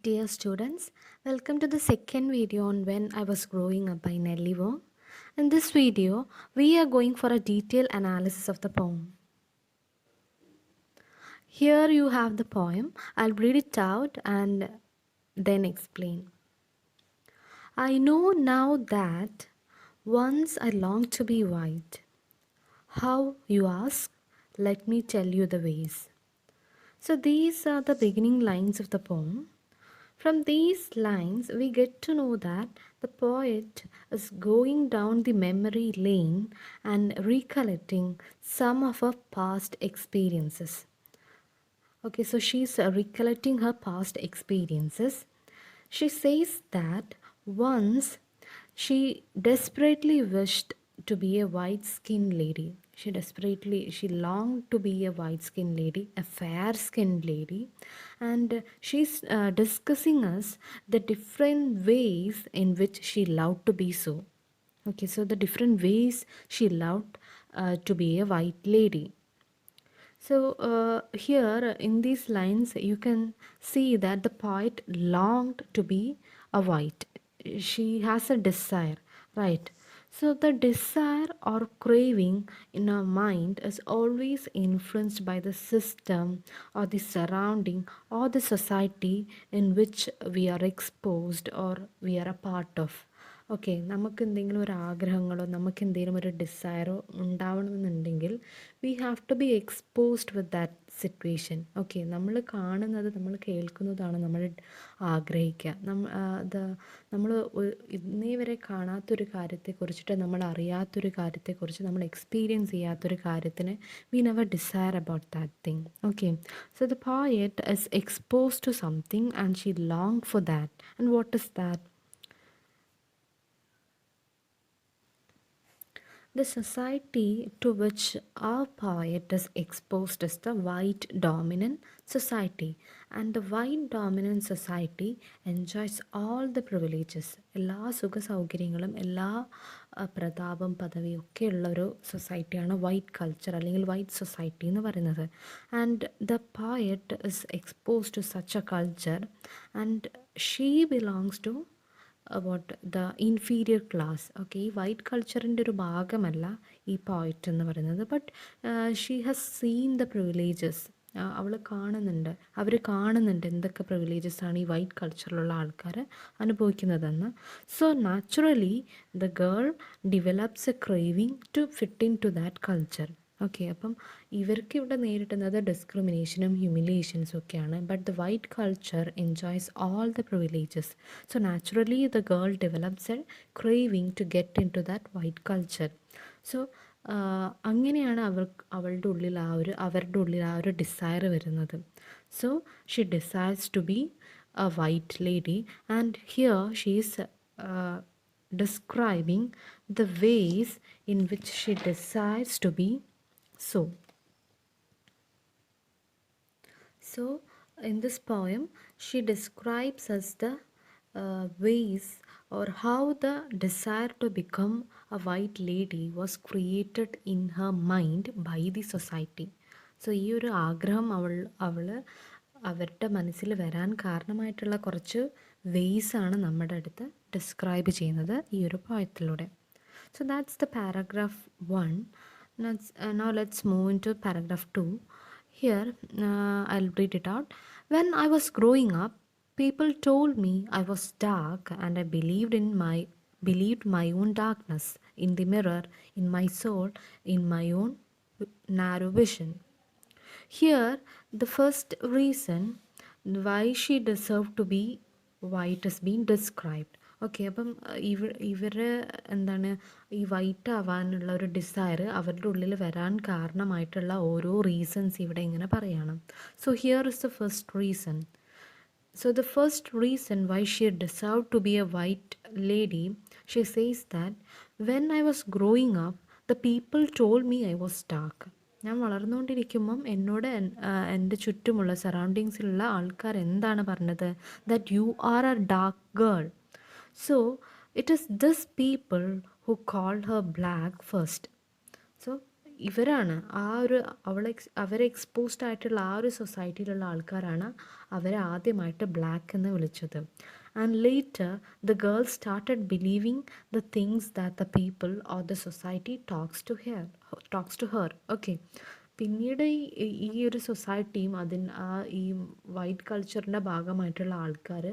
Dear students, welcome to the second video on When I Was Growing Up by Nellie Wong. In this video, we are going for a detailed analysis of the poem. Here you have the poem. I'll read it out and then explain. I know now that once I longed to be white. How, you ask? Let me tell you the ways. So these are the beginning lines of the poem. From these lines, we get to know that the poet is going down the memory lane and recollecting some of her past experiences. Okay, so she's recollecting her past experiences. She says that once she desperately wished to be a white-skinned lady. She longed to be a white-skinned lady, a fair-skinned lady, and she's discussing us the different ways in which she loved to be so. Okay, so the different ways she loved to be a white lady. So here in these lines you can see that the poet longed to be a white. She has a desire, right? So the desire or craving in our mind is always influenced by the system or the surrounding or the society in which we are exposed or we are a part of. Okay നമുക്ക് എന്തെങ്കിലും ഒരു ആഗ്രഹങ്ങളോ നമുക്ക് എന്തെങ്കിലും ഒരു ഡിസയറോ ഉണ്ടാവണമെന്നുണ്ടെങ്കിൽ we have to be exposed with that situation. Okay, നമ്മൾ കാണുന്നത് നമ്മൾ കേൾക്കുന്നതാണ് നമ്മൾ ആഗ്രഹിക്കുക. നമ്മൾ ഇന്നേ വരെ കാണാത്തൊരു കാര്യത്തെക്കുറിച്ചിട്ട് നമ്മൾ അറിയാത്തൊരു കാര്യത്തെക്കുറിച്ച് നമ്മൾ എക്സ്പീരിയൻസ് ചെയ്യാത്തൊരു കാര്യത്തിന് we never desire about that thing. Okay, so the poet is exposed to something and she long for that. And what is that? The society to which our poet is exposed is the white dominant society, and the white dominant society enjoys all the privileges. എല്ലാ സുഖ സൗകര്യങ്ങളും എല്ലാ പ്രതാപം പദവിയും ഒക്കെ ഉള്ള ഒരു സൊസൈറ്റിയാണ് വൈറ്റ് കൾച്ചർ അല്ലെങ്കിൽ വൈറ്റ് സൊസൈറ്റി എന്ന് പറയുന്നത്. And the poet is exposed to such a culture and she belongs to about the inferior class. Okay, ഈ വൈറ്റ് കൾച്ചറിൻ്റെ ഒരു ഭാഗമല്ല ഈ പോയറ്റ് എന്ന് പറയുന്നത്. But she has seen the privileges. അവൾ കാണുന്നുണ്ട്, അവർ കാണുന്നുണ്ട് എന്തൊക്കെ പ്രിവിലേജസ് ആണ് ഈ വൈറ്റ് കൾച്ചറിലുള്ള ആൾക്കാർ അനുഭവിക്കുന്നതെന്ന്. So naturally the girl develops a craving to fit in to that culture. Okay, അപ്പം ഇവർക്ക് ഇവിടെ നേരിടുന്നത് ഡിസ്ക്രിമിനേഷനും ഹ്യൂമിലിയേഷൻസും ഒക്കെയാണ്. But the white culture enjoys all the privileges. So naturally the girl develops a craving to get in to that white culture. So അങ്ങനെയാണ് അവരുടെ ഉള്ളിൽ ആ ഒരു ഡിസയർ വരുന്നത്. So she desires to be a white lady and here she is describing the ways in which she desires to be so in this poem she describes us the ways or how the desire to become a white lady was created in her mind by the society. So ഈ ഒരു ആഗ്രഹം അവരുടെ മനസ്സിൽ വരാൻ കാരണമായിട്ടുള്ള കുറച്ച് വേയ്സാണ് നമ്മുടെ അടുത്ത് describe ചെയ്യുന്നത് ഈ ഒരു പോയത്തിലൂടെ. So that's the paragraph 1. Now let's move into paragraph 2. Here I'll read it out. When I was growing up, people told me I was dark, and I believed my own darkness in the mirror, in my soul, in my own narrow vision. Here, the first reason why she deserved to be white is being described. Okay, അപ്പം ഇവർ എന്താണ് ഈ white ആവാനുള്ള ഒരു desire അവരുടെ ഉള്ളിൽ വരാൻ കാരണമായിട്ടുള്ള ഓരോ റീസൺസ് ഇവിടെ ഇങ്ങനെ പറയണം. So here is the first reason. So the first reason why she deserved to be a white lady, she says that when I was growing up, the people told me I was dark. ഞാൻ വളർന്നുകൊണ്ടിരിക്കുമ്പം എന്നോട് എൻ്റെ ചുറ്റുമുള്ള സറൗണ്ടിങ്സിലുള്ള ആൾക്കാർ എന്താണ് പറഞ്ഞത്? That you are A dark girl. So it is this people who called her black first. So ഇവരാണ് ആ ഒരു അവരെ എക്സ്പോസ്ഡ് ആയിട്ടുള്ള ആ ഒരു സൊസൈറ്റിയിലുള്ള ആൾക്കാരാണ് അവരെ ആദ്യമായിട്ട് ബ്ലാക്ക് എന്ന് വിളിച്ചത്. And later the girl started believing the things that the people or the society talks to her. Okay, പിന്നീട് ഈ ഒരു സൊസൈറ്റിയും ഈ വൈറ്റ് കൾച്ചറിൻ്റെ ഭാഗമായിട്ടുള്ള ആൾക്കാർ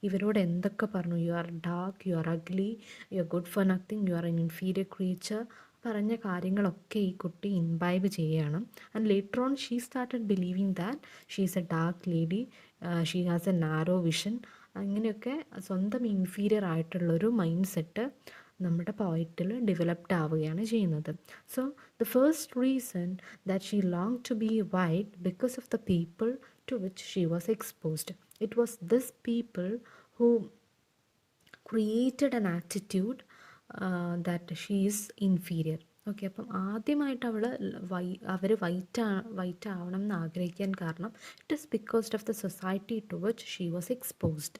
ഇവരോട് എന്തൊക്കെ പറഞ്ഞു, you are dark, you are ugly, you are good for nothing, you are N inferior creature, പറഞ്ഞ കാര്യങ്ങളൊക്കെ ഈ കുട്ടി ഇൻബൈബ് ചെയ്യുകയാണ്. And later on she started believing that she is A dark lady, she has A narrow vision. അങ്ങനെയൊക്കെ സ്വന്തം inferior ആയിട്ടുള്ളൊരു mind set നമ്മുടെ പോയിറ്റിൽ developed ആവുകയാണ് ചെയ്യുന്നത്. So the first reason that she long to be white because of the people to which she was exposed. It was this people who created an attitude that she is inferior. Okay, അപ്പം ആദ്യമായിട്ട് അവർ white ആവണം എന്ന് ആഗ്രഹിക്കാൻ കാരണം it is because of the society to which she was exposed.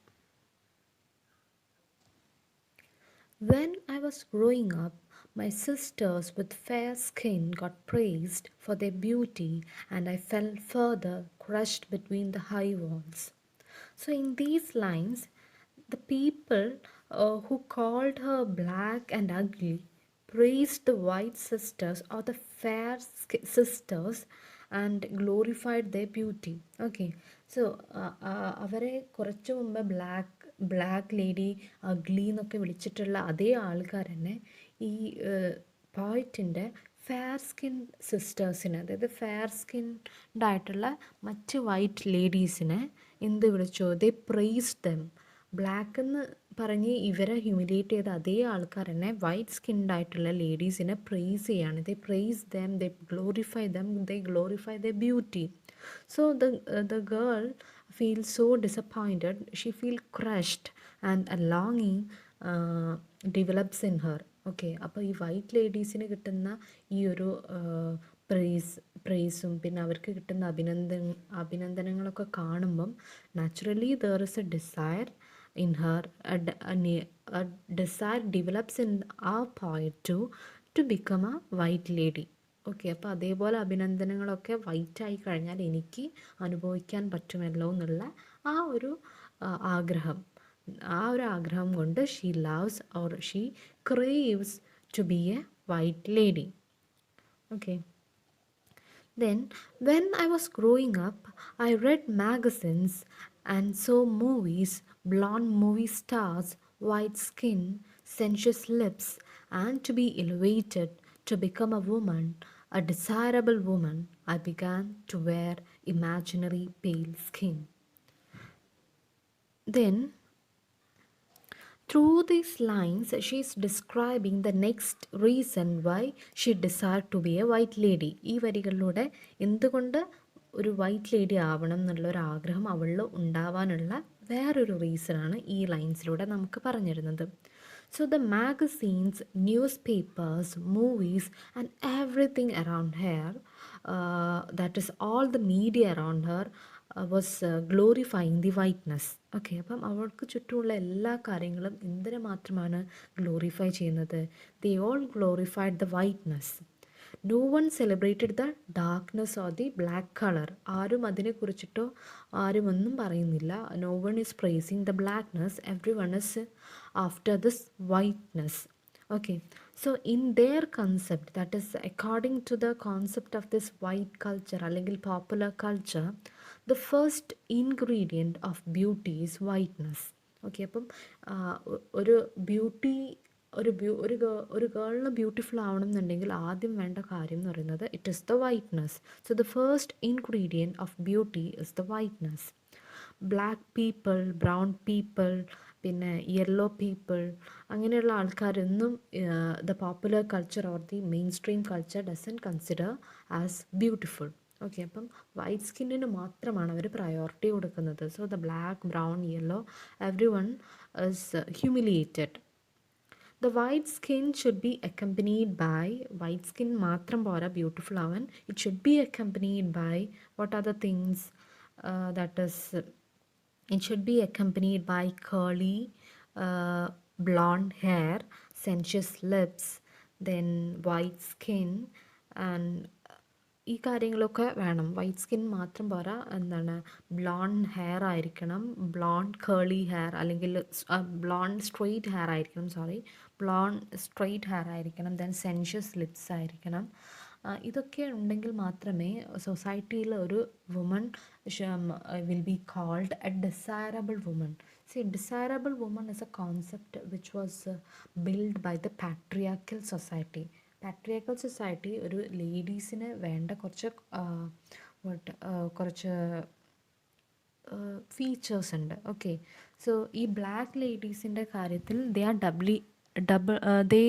When I was growing up, my sisters with fair skin got praised for their beauty, and I fell further crushed between the high walls. So, in these lines, the people who called her black and ugly praised the white sisters or the fair sisters and glorified their beauty. Okay, so അവരെ കുറച്ച് മുമ്പ് black lady, ugly എന്നൊക്കെ വിളിച്ചിട്ടുള്ള അതേ ആൾക്കാർ തന്നെ ഈ പോയിറ്റിൻ്റെ fair skin സിസ്റ്റേഴ്സിനെ, അതായത് fair skinned ആയിട്ടുള്ള മറ്റ് വൈറ്റ് ലേഡീസിനെ എന്ത് വിളിച്ചു? ദേ പ്രൈസ് ദം. ബ്ലാക്ക് എന്ന് പറഞ്ഞ് ഇവരെ ഹ്യൂമിലിയേറ്റ് ചെയ്ത അതേ ആൾക്കാർ തന്നെ വൈറ്റ് സ്കിൻഡ് ആയിട്ടുള്ള ലേഡീസിനെ പ്രൈസ് ചെയ്യാണ്. They praise them, they glorify them, they glorify the beauty. So the girl feels so disappointed, she feels crushed, and a longing develops in her. Okay, അപ്പോൾ ഈ വൈറ്റ് ലേഡീസിന് കിട്ടുന്ന ഈ ഒരു പ്രൈസും പിന്നെ അവർക്ക് കിട്ടുന്ന അഭിനന്ദനങ്ങളൊക്കെ കാണുമ്പം naturally there is a desire in her, a desire develops in our poet to become a white lady. Okay, അപ്പോൾ അതേപോലെ അഭിനന്ദനങ്ങളൊക്കെ വൈറ്റായി കഴിഞ്ഞാൽ എനിക്ക് അനുഭവിക്കാൻ പറ്റുമല്ലോ എന്നുള്ള ആ ഒരു ആഗ്രഹം കൊണ്ട് she loves or she craves to be a white lady. Okay, then when I was growing up, I read magazines and saw movies, blonde movie stars, white skin, sensuous lips, and to be elevated to become a woman, a desirable woman, I began to wear imaginary pale skin. Then through these lines, she is describing the next reason why she desired to be a white lady. ഈ വരികളിലൂടെ എന്തുകൊണ്ട് ഒരു white lady ആവണം എന്നുള്ളൊരു ആഗ്രഹം അവളിൽ ഉണ്ടാവാനുള്ള വേറൊരു റീസണാണ് ഈ ലൈൻസിലൂടെ നമുക്ക് പറഞ്ഞിരുന്നത്. So the magazines, newspapers, movies and everything around her, that is all the media around her, was glorifying the whiteness. Okay, അപ്പം അവൾക്ക് ചുറ്റുമുള്ള എല്ലാ കാര്യങ്ങളും എന്തിനു മാത്രമാണ് ഗ്ലോറിഫൈ ചെയ്യുന്നത്? they all glorified the whiteness. No one celebrated the darkness or the black color. ആരും അതിനെക്കുറിച്ചിട്ടോ ആരും ഒന്നും പറയുന്നില്ല. No one is praising the blackness. Everyone is after this whiteness. Okay, so in their concept, that is according to the concept of this white culture അല്ലെങ്കിൽ popular culture, the first ingredient of beauty is whiteness. Okay, അപ്പം ഒരു beauty ഒരു ഗേളിന് beautiful ആവണം എന്നുണ്ടെങ്കിൽ ആദ്യം വേണ്ട കാര്യം എന്ന് പറയുന്നത് it is the whiteness. So the first ingredient of beauty is the whiteness. Black people, brown people, പിന്നെ യെല്ലോ പീപ്പിൾ, അങ്ങനെയുള്ള ആൾക്കാരൊന്നും the popular culture or the mainstream culture doesn't consider as beautiful. Okay, അപ്പം white സ്കിന്നിന് മാത്രമാണ് അവർ priority കൊടുക്കുന്നത്. So the black, brown, yellow, everyone is humiliated. The white skin should be accompanied by, white skin matram pora beautiful avan, it should be accompanied by what are the things? That is, it should be accompanied by curly blonde hair, sensuous lips, then white skin, and ഈ കാര്യങ്ങളൊക്കെ വേണം. White skin മാത്രം പോരാ, എന്താണ്, blonde hair ആയിരിക്കണം, blonde curly hair, അല്ലെങ്കിൽ blonde straight hair ആയിരിക്കണം, sorry, blonde straight hair ആയിരിക്കണം, ദെൻ സെൻഷ്യസ് ലിപ്സ് ആയിരിക്കണം. ഇതൊക്കെ ഉണ്ടെങ്കിൽ മാത്രമേ സൊസൈറ്റിയിൽ ഒരു woman will be called a desirable woman. See, desirable woman is a concept which was built by the patriarchal society. Patriarchal society ഒരു ലേഡീസിന് വേണ്ട കുറച്ച് കുറച്ച് ഫീച്ചേഴ്സ് ഉണ്ട്. ഓക്കെ, സോ ഈ ബ്ലാക്ക് ലേഡീസിൻ്റെ കാര്യത്തിൽ they are they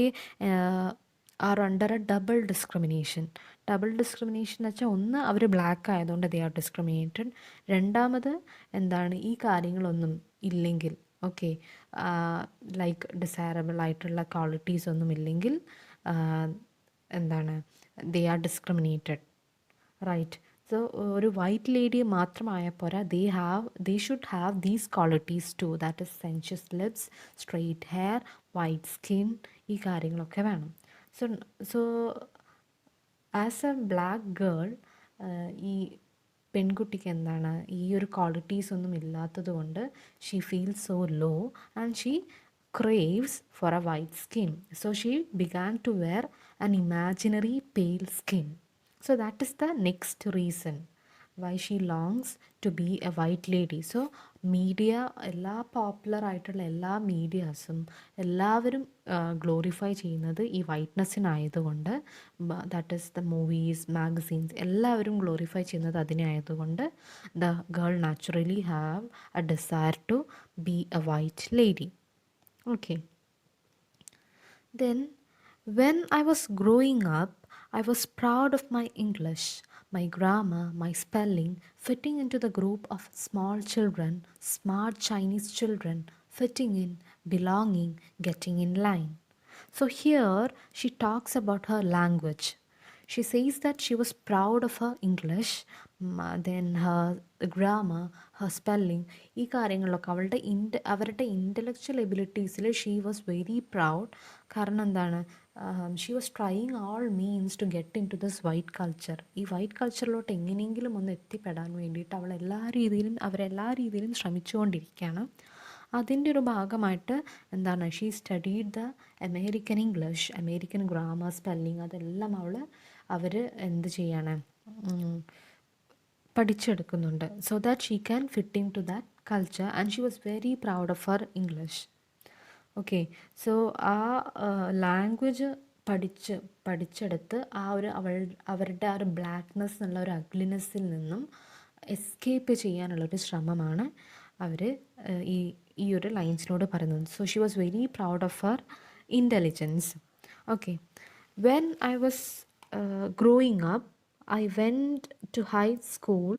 are under A double discrimination. Double discrimination എന്ന് വെച്ചാൽ, ഒന്ന്, അവർ ബ്ലാക്ക് ആയതുകൊണ്ട് ദേ ആർ ഡിസ്ക്രിമിനേറ്റഡ്. രണ്ടാമത് എന്താണ്, ഈ കാര്യങ്ങളൊന്നും ഇല്ലെങ്കിൽ, ഓക്കെ, ലൈക്ക് ഡിസൈറബിൾ ആയിട്ടുള്ള ക്വാളിറ്റീസ് ഒന്നും ഇല്ലെങ്കിൽ എന്താണ്, they are discriminated, right. So ഒരു വൈറ്റ് ലേഡി മാത്രമായ പോരാ, they should have these qualities too, that is sensuous lips, straight hair, white skin, ഈ കാര്യങ്ങളൊക്കെ വേണം. So so as a black girl, ഈ പെൺകുട്ടിക്ക് എന്താണ്, ഈ ഒരു ക്വാളിറ്റീസ് ഒന്നും ഇല്ലാത്തത് കൊണ്ട് she feels so low and she craves for a white skin. So she began to wear an imaginary pale skin. So that is the next reason why she longs to be a white lady. So media, എല്ലാ popular ആയിട്ടുള്ള എല്ലാ മീഡിയാസും എല്ലാവരും glorify ചെയ്യുന്നത് ഈ വൈറ്റ്നസ്സിനായതുകൊണ്ട്, that is the movies, magazines, എല്ലാവരും glorify ചെയ്യുന്നത് അതിനെ ആയതുകൊണ്ട് the girl naturally have a desire to be a white lady. Okay. Then, when I was growing up, I was proud of my English, my grammar, my spelling, fitting into the group of small children, smart Chinese children, fitting in, belonging, getting in line. So here she talks about her language. She says that she was proud of her English, then her grammar, her spelling, ഈ കാര്യങ്ങളിലൊക്കെ അവരുടെ intellectual എബിലിറ്റീസിൽ she was very proud. കാരണം എന്താണ്, she was trying all means to get in to this white culture. ഈ white കൾച്ചറിലോട്ട് എങ്ങനെയെങ്കിലും ഒന്ന് എത്തിപ്പെടാൻ വേണ്ടിയിട്ട് അവരെല്ലാ രീതിയിലും ശ്രമിച്ചുകൊണ്ടിരിക്കുകയാണ്. അതിൻ്റെ ഒരു ഭാഗമായിട്ട് എന്താണ്, she studied the American English, American grammar, spelling, അതെല്ലാം അവർ എന്ത് ചെയ്യാണ്, പഠിച്ചെടുക്കുന്നുണ്ട്. So that she can fit in to that culture and she was very proud of her English. Okay, so ആ ലാംഗ്വേജ് പഠിച്ചെടുത്ത് അവരുടെ ആ ഒരു ബ്ലാക്ക്നെസ് എന്നുള്ള ഒരു അഗ്ലിനെസ്സിൽ നിന്നും എസ്കേപ്പ് ചെയ്യാനുള്ളൊരു ശ്രമമാണ് അവർ ഈ ഒരു ലൈൻസിനോട് പറയുന്നത്. So she was very proud of Har intelligence. Okay, when I was growing up, I went to high school.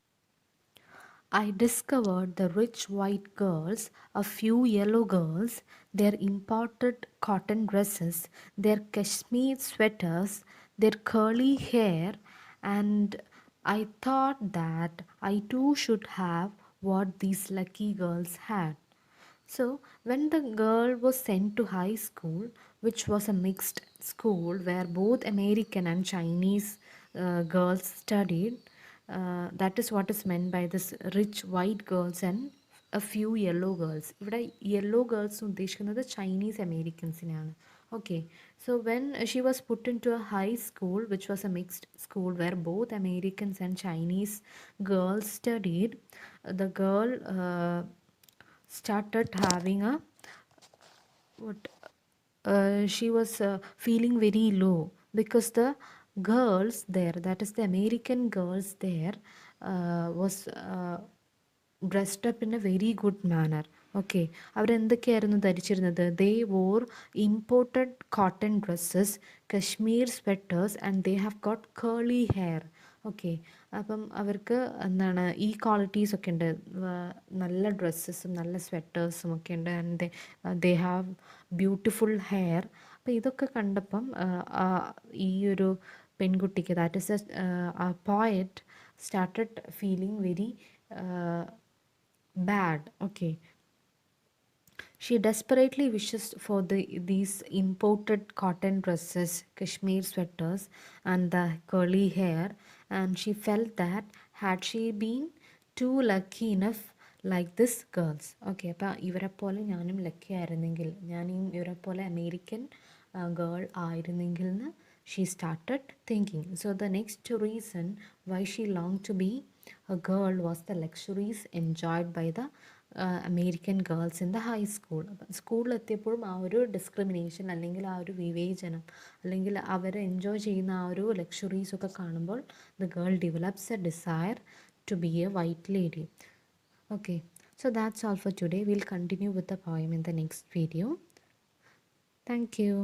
I discovered the rich white girls, a few yellow girls, their imported cotton dresses, their cashmere sweaters, their curly hair, and I thought that I too should have what these lucky girls had. So, when the girl was sent to high school, which was a mixed school where both American and Chinese girls studied, that is what is meant by this rich white girls and a few yellow girls. ഇവിടെ yellow girls ഉദ്ദേശിക്കുന്നത് Chinese അമേരിക്കൻസിനെയാണ്. Okay, so when she was put into a high school, which was a mixed school where both Americans and Chinese girls studied, the girl started having a what she was feeling very low because the girls there, that is the American girls there, was dressed up in a very good manner. Okay, അവരെന്തൊക്കെയായിരുന്നു ധരിച്ചിരുന്നത്? They wore imported cotton dresses, cashmere sweaters and they have got curly hair. Okay, അപ്പം അവർക്ക് എന്താണ് ഈ qualities ഒക്കെ ഉണ്ട്, നല്ല ഡ്രസ്സസും നല്ല സ്വെറ്റേഴ്സും ഒക്കെ ഉണ്ട്, and they have beautiful hair. അപ്പോൾ ഇതൊക്കെ കണ്ടപ്പം ഈ ഒരു പെൺകുട്ടിക്ക്, that is A poet, started feeling very bad. Okay, She desperately wishes for these imported cotton dresses, cashmere sweaters, and the curly hair, and she felt that had she been too lucky enough like this girls. Okay അപ്പം ഇവരെ പോലെ ഞാനും lucky ആയിരുന്നെങ്കിൽ ഞാനും ഇവരെ പോലെ American girl ആയിരുന്നെങ്കിൽ എന്ന് she started thinking. So the next reason why she longed to be a girl was the luxuries enjoyed by the American girls in the high school. സ്കൂളിലെത്തിയപ്പോഴും ആ ഒരു ഡിസ്ക്രിമിനേഷൻ അല്ലെങ്കിൽ ആ ഒരു വിവേചനം അല്ലെങ്കിൽ അവർ എൻജോയ് ചെയ്യുന്ന ആ ഒരു ലക്ഷറീസൊക്കെ കാണുമ്പോൾ the girl develops a desire to be a white lady. Okay, so that's all for today. We'll continue with the poem in the next video. Thank you.